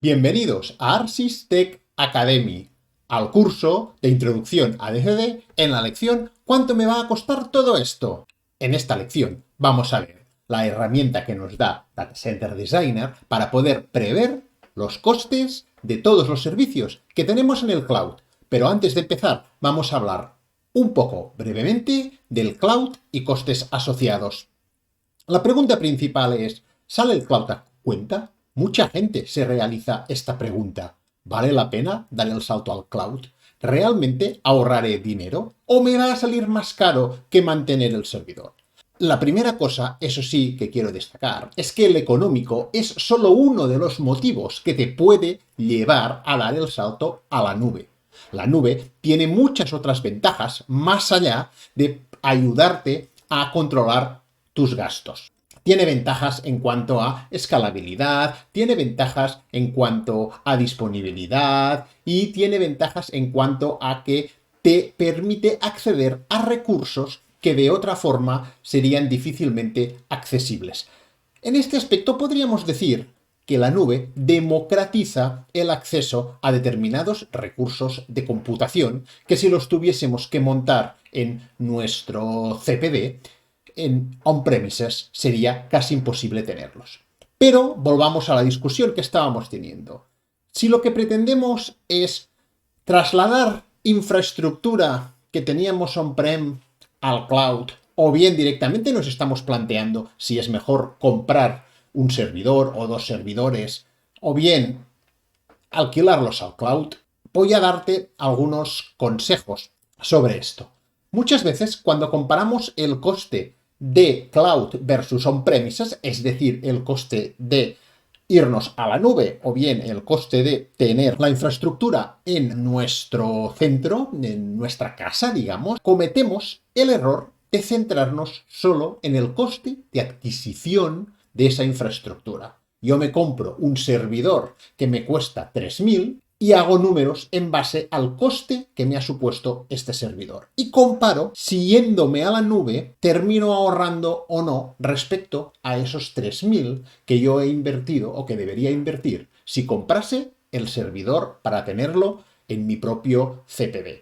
Bienvenidos a Arsis Tech Academy, al curso de Introducción a DCD en la lección ¿Cuánto me va a costar todo esto? En esta lección vamos a ver la herramienta que nos da Data Center Designer para poder prever los costes de todos los servicios que tenemos en el cloud. Pero antes de empezar vamos a hablar un poco brevemente del cloud y costes asociados. La pregunta principal es, ¿sale el cloud a cuenta? Mucha gente se realiza esta pregunta. ¿Vale la pena dar el salto al cloud? ¿Realmente ahorraré dinero? ¿O me va a salir más caro que mantener el servidor? La primera cosa, eso sí, que quiero destacar, es que el económico es solo uno de los motivos que te puede llevar a dar el salto a la nube. La nube tiene muchas otras ventajas más allá de ayudarte a controlar tus gastos. Tiene ventajas en cuanto a escalabilidad, tiene ventajas en cuanto a disponibilidad y tiene ventajas en cuanto a que te permite acceder a recursos que de otra forma serían difícilmente accesibles. En este aspecto podríamos decir que la nube democratiza el acceso a determinados recursos de computación que si los tuviésemos que montar en nuestro CPD, en on-premises sería casi imposible tenerlos. Pero volvamos a la discusión que estábamos teniendo. Si lo que pretendemos es trasladar infraestructura que teníamos on-prem al cloud, o bien directamente nos estamos planteando si es mejor comprar un servidor o dos servidores, o bien alquilarlos al cloud, voy a darte algunos consejos sobre esto. Muchas veces cuando comparamos el coste de cloud versus on-premises, es decir, el coste de irnos a la nube o bien el coste de tener la infraestructura en nuestro centro, en nuestra casa, digamos, cometemos el error de centrarnos solo en el coste de adquisición de esa infraestructura. Yo me compro un servidor que me cuesta 3.000 y hago números en base al coste que me ha supuesto este servidor. Y comparo si yéndome a la nube termino ahorrando o no respecto a esos 3.000 que yo he invertido o que debería invertir si comprase el servidor para tenerlo en mi propio CPD.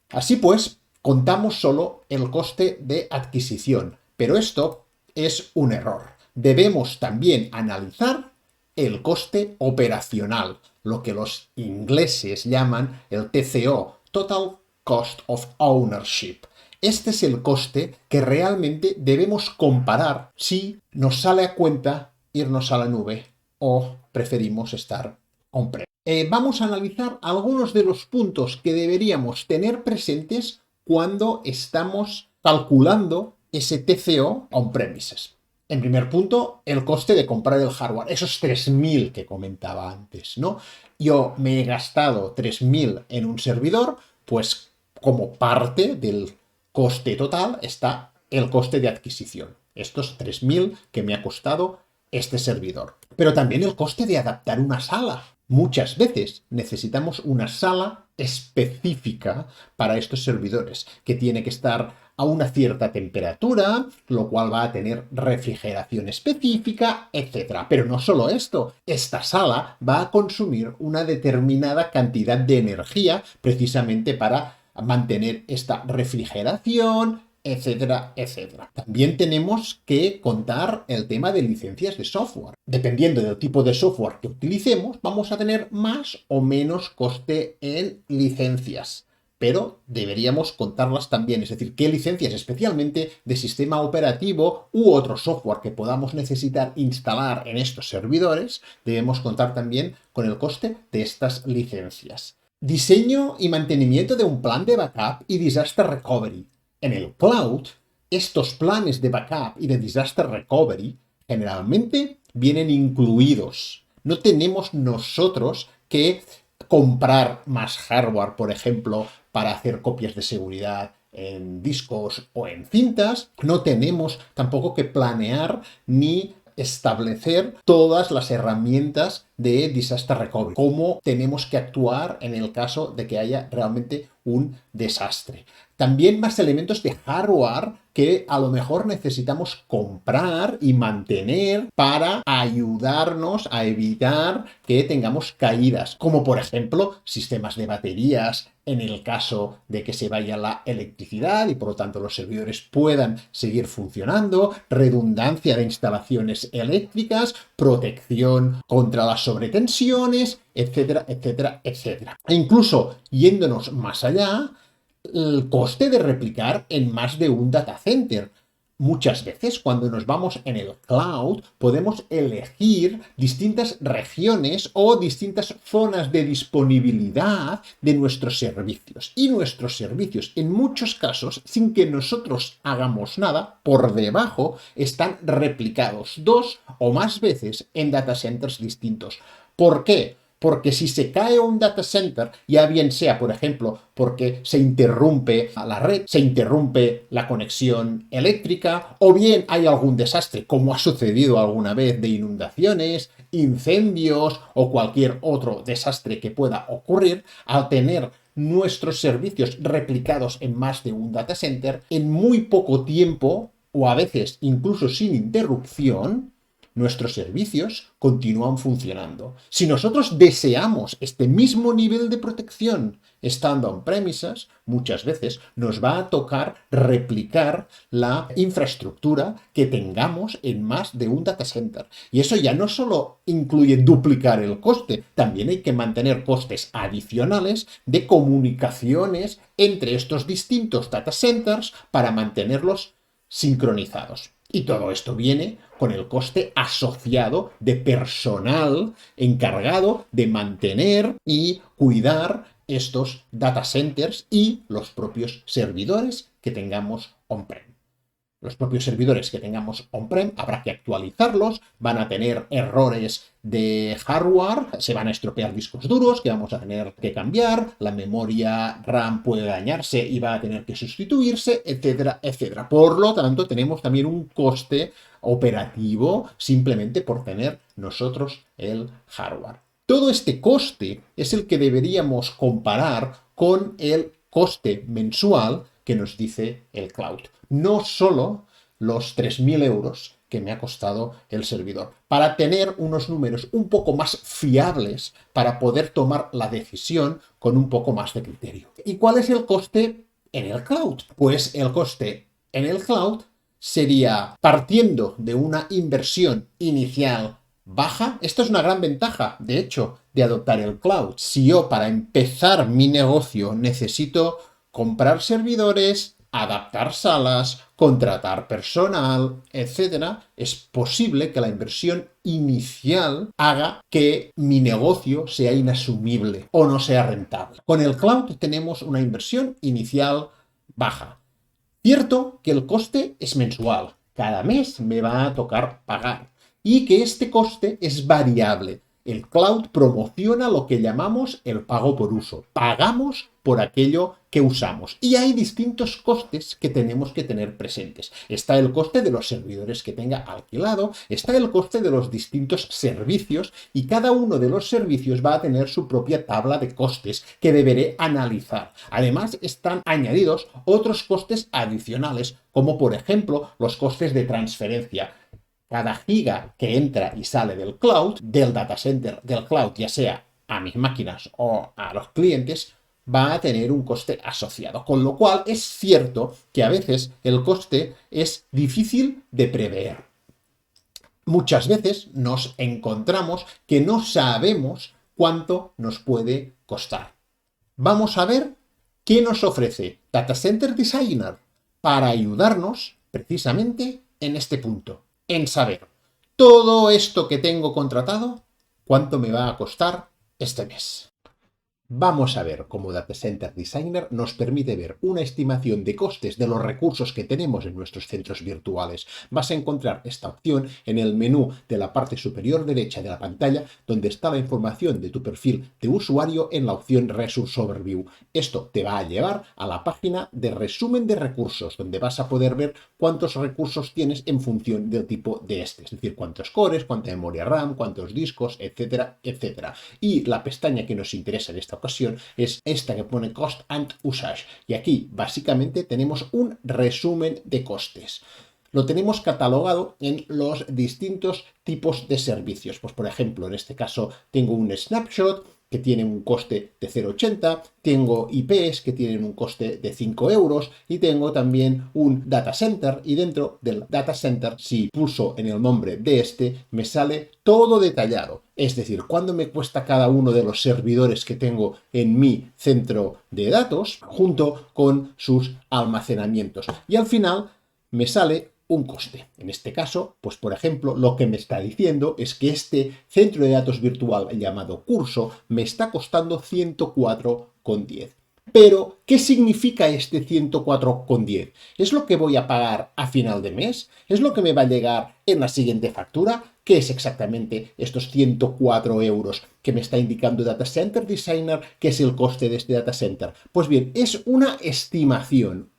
Así pues, contamos solo el coste de adquisición, pero esto es un error. Debemos también analizar el coste operacional, lo que los ingleses llaman el TCO, Total Cost of Ownership. Este es el coste que realmente debemos comparar si nos sale a cuenta irnos a la nube o preferimos estar on-prem. Vamos a analizar algunos de los puntos que deberíamos tener presentes cuando estamos calculando ese TCO on-premises. En primer punto, el coste de comprar el hardware, esos 3.000 que comentaba antes, ¿no? Yo me he gastado 3.000 en un servidor, pues como parte del coste total está el coste de adquisición. Estos 3.000 que me ha costado este servidor. Pero también el coste de adaptar una sala. Muchas veces necesitamos una sala específica para estos servidores, que tiene que estar a una cierta temperatura, lo cual va a tener refrigeración específica, etc. Pero no solo esto, esta sala va a consumir una determinada cantidad de energía precisamente para mantener esta refrigeración, etcétera, etcétera. También tenemos que contar el tema de licencias de software. Dependiendo del tipo de software que utilicemos, vamos a tener más o menos coste en licencias. Pero deberíamos contarlas también, es decir, qué licencias, especialmente de sistema operativo u otro software que podamos necesitar instalar en estos servidores, debemos contar también con el coste de estas licencias. Diseño y mantenimiento de un plan de backup y disaster recovery. En el cloud, estos planes de backup y de disaster recovery generalmente vienen incluidos. No tenemos nosotros que comprar más hardware, por ejemplo, para hacer copias de seguridad en discos o en cintas. No tenemos tampoco que planear ni establecer todas las herramientas de disaster recovery, cómo tenemos que actuar en el caso de que haya realmente un desastre. También más elementos de hardware que a lo mejor necesitamos comprar y mantener para ayudarnos a evitar que tengamos caídas, como por ejemplo sistemas de baterías en el caso de que se vaya la electricidad y por lo tanto los servidores puedan seguir funcionando, redundancia de instalaciones eléctricas, protección contra las sobretensiones, etcétera, etcétera, etcétera. E incluso yéndonos más allá, el coste de replicar en más de un data center. Muchas veces cuando nos vamos en el cloud podemos elegir distintas regiones o distintas zonas de disponibilidad de nuestros servicios. Y nuestros servicios, en muchos casos, sin que nosotros hagamos nada, por debajo están replicados 2 o más veces en data centers distintos. ¿Por qué? Porque si se cae un data center, ya bien sea, por ejemplo, porque se interrumpe la red, se interrumpe la conexión eléctrica, o bien hay algún desastre, como ha sucedido alguna vez de inundaciones, incendios o cualquier otro desastre que pueda ocurrir, al tener nuestros servicios replicados en más de un data center, en muy poco tiempo, o a veces incluso sin interrupción, nuestros servicios continúan funcionando. Si nosotros deseamos este mismo nivel de protección estando on-premises, muchas veces nos va a tocar replicar la infraestructura que tengamos en más de un data center. Y eso ya no solo incluye duplicar el coste, también hay que mantener costes adicionales de comunicaciones entre estos distintos data centers para mantenerlos sincronizados. Y todo esto viene con el coste asociado de personal encargado de mantener y cuidar estos data centers y los propios servidores que tengamos on-prem. Los propios servidores que tengamos on-prem habrá que actualizarlos, van a tener errores de hardware, se van a estropear discos duros que vamos a tener que cambiar, la memoria RAM puede dañarse y va a tener que sustituirse, etcétera, etcétera. Por lo tanto, tenemos también un coste operativo simplemente por tener nosotros el hardware. Todo este coste es el que deberíamos comparar con el coste mensual que nos dice el cloud. No solo los 3.000 euros que me ha costado el servidor, para tener unos números un poco más fiables, para poder tomar la decisión con un poco más de criterio. ¿Y cuál es el coste en el cloud? Pues el coste en el cloud sería, partiendo de una inversión inicial baja. Esto es una gran ventaja, de hecho, de adoptar el cloud. Si yo para empezar mi negocio necesito comprar servidores, adaptar salas, contratar personal, etc., es posible que la inversión inicial haga que mi negocio sea inasumible o no sea rentable. Con el cloud tenemos una inversión inicial baja. Cierto que el coste es mensual, cada mes me va a tocar pagar y que este coste es variable. El cloud promociona lo que llamamos el pago por uso. Pagamos por aquello que usamos. Y hay distintos costes que tenemos que tener presentes. Está el coste de los servidores que tenga alquilado, está el coste de los distintos servicios y cada uno de los servicios va a tener su propia tabla de costes que deberé analizar. Además, están añadidos otros costes adicionales, como por ejemplo los costes de transferencia. Cada giga que entra y sale del cloud, del data center del cloud, ya sea a mis máquinas o a los clientes, va a tener un coste asociado. Con lo cual es cierto que a veces el coste es difícil de prever. Muchas veces nos encontramos que no sabemos cuánto nos puede costar. Vamos a ver qué nos ofrece Data Center Designer para ayudarnos precisamente en este punto. En saber, todo esto que tengo contratado, ¿cuánto me va a costar este mes? Vamos a ver cómo Data Center Designer nos permite ver una estimación de costes de los recursos que tenemos en nuestros centros virtuales. Vas a encontrar esta opción en el menú de la parte superior derecha de la pantalla, donde está la información de tu perfil de usuario en la opción Resource Overview. Esto te va a llevar a la página de resumen de recursos, donde vas a poder ver cuántos recursos tienes en función del tipo de es decir, cuántos cores, cuánta memoria RAM, cuántos discos, etcétera, etcétera. Y la pestaña que nos interesa en esta ocasión ocasión es esta que pone Cost and Usage. Y aquí básicamente tenemos un resumen de costes. Lo tenemos catalogado en los distintos tipos de servicios. Pues por ejemplo, en este caso tengo un snapshot que tiene un coste de 0,80, tengo IPs que tienen un coste de 5 euros y tengo también un data center, y dentro del data center, si pulso en el nombre de este, me sale todo detallado. Es decir, cuánto me cuesta cada uno de los servidores que tengo en mi centro de datos junto con sus almacenamientos. Y al final me sale un coste. En este caso, pues por ejemplo, lo que me está diciendo es que este centro de datos virtual llamado curso me está costando 104,10. Pero, ¿qué significa este 104,10? ¿Es lo que voy a pagar a final de mes? ¿Es lo que me va a llegar en la siguiente factura? ¿Qué es exactamente estos 104 euros que me está indicando Data Center Designer, que es el coste de este data center? Pues bien, es una estimación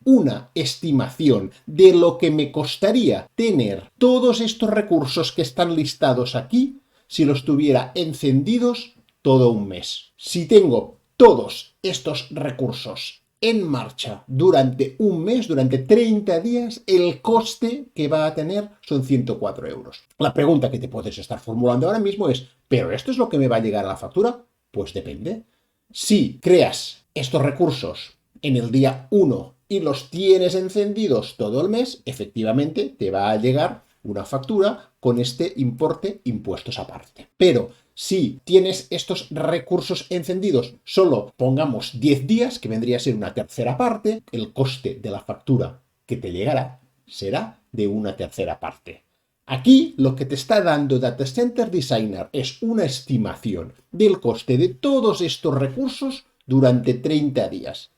de lo que me costaría tener todos estos recursos que están listados aquí si los tuviera encendidos todo un mes. Si tengo todos estos recursos en marcha durante un mes, durante 30 días, el coste que va a tener son 104 euros. La pregunta que te puedes estar formulando ahora mismo es, ¿pero esto es lo que me va a llegar a la factura? Pues depende. Si creas estos recursos en el día 1 y los tienes encendidos todo el mes, efectivamente te va a llegar una factura con este importe impuestos aparte. Pero si tienes estos recursos encendidos solo, pongamos 10 días, que vendría a ser una tercera parte, el coste de la factura que te llegará será de una tercera parte. Aquí lo que te está dando Data Center Designer es una estimación del coste de todos estos recursos durante 30 días.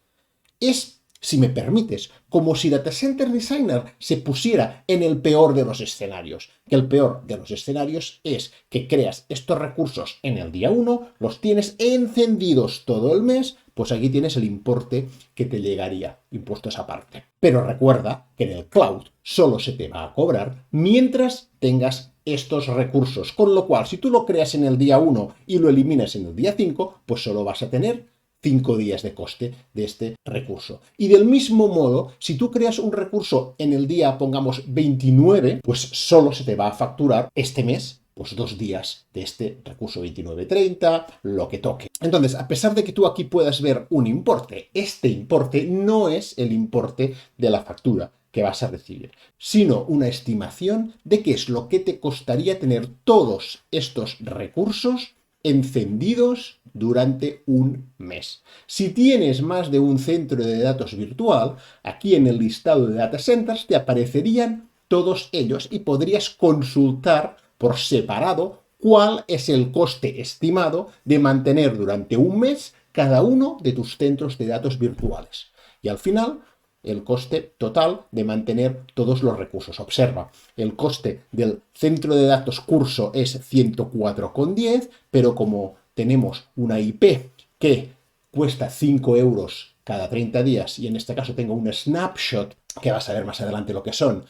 Es, si me permites, como si Data Center Designer se pusiera en el peor de los escenarios. Que el peor de los escenarios es que creas estos recursos en el día 1, los tienes encendidos todo el mes, pues aquí tienes el importe que te llegaría, impuestos aparte. Pero recuerda que en el cloud solo se te va a cobrar mientras tengas estos recursos. Con lo cual, si tú lo creas en el día 1 y lo eliminas en el día 5, pues solo vas a tener 5 días de coste de este recurso. Y del mismo modo, si tú creas un recurso en el día, pongamos 29, pues solo se te va a facturar este mes, pues 2 días de este recurso 29-30, lo que toque. Entonces, a pesar de que tú aquí puedas ver un importe, este importe no es el importe de la factura que vas a recibir, sino una estimación de qué es lo que te costaría tener todos estos recursos encendidos durante un mes. Si tienes más de un centro de datos virtual, aquí en el listado de data centers te aparecerían todos ellos y podrías consultar por separado cuál es el coste estimado de mantener durante un mes cada uno de tus centros de datos virtuales. Y al final, el coste total de mantener todos los recursos. Observa, el coste del centro de datos curso es 104,10, pero como tenemos una IP que cuesta 5 euros cada 30 días, y en este caso tengo un snapshot, que vas a ver más adelante lo que son,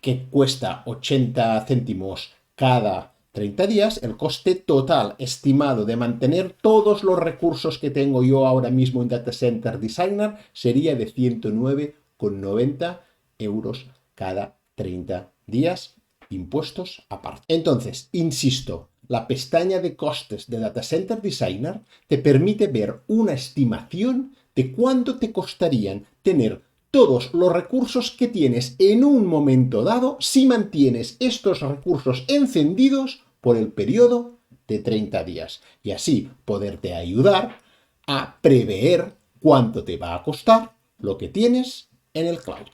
que cuesta 80 céntimos cada 30 días, el coste total estimado de mantener todos los recursos que tengo yo ahora mismo en Data Center Designer sería de 109,90 euros cada 30 días, impuestos aparte. Entonces, insisto, la pestaña de costes de Data Center Designer te permite ver una estimación de cuánto te costarían tener todos los recursos que tienes en un momento dado si mantienes estos recursos encendidos por el periodo de 30 días. Y así poderte ayudar a prever cuánto te va a costar lo que tienes en el cloud.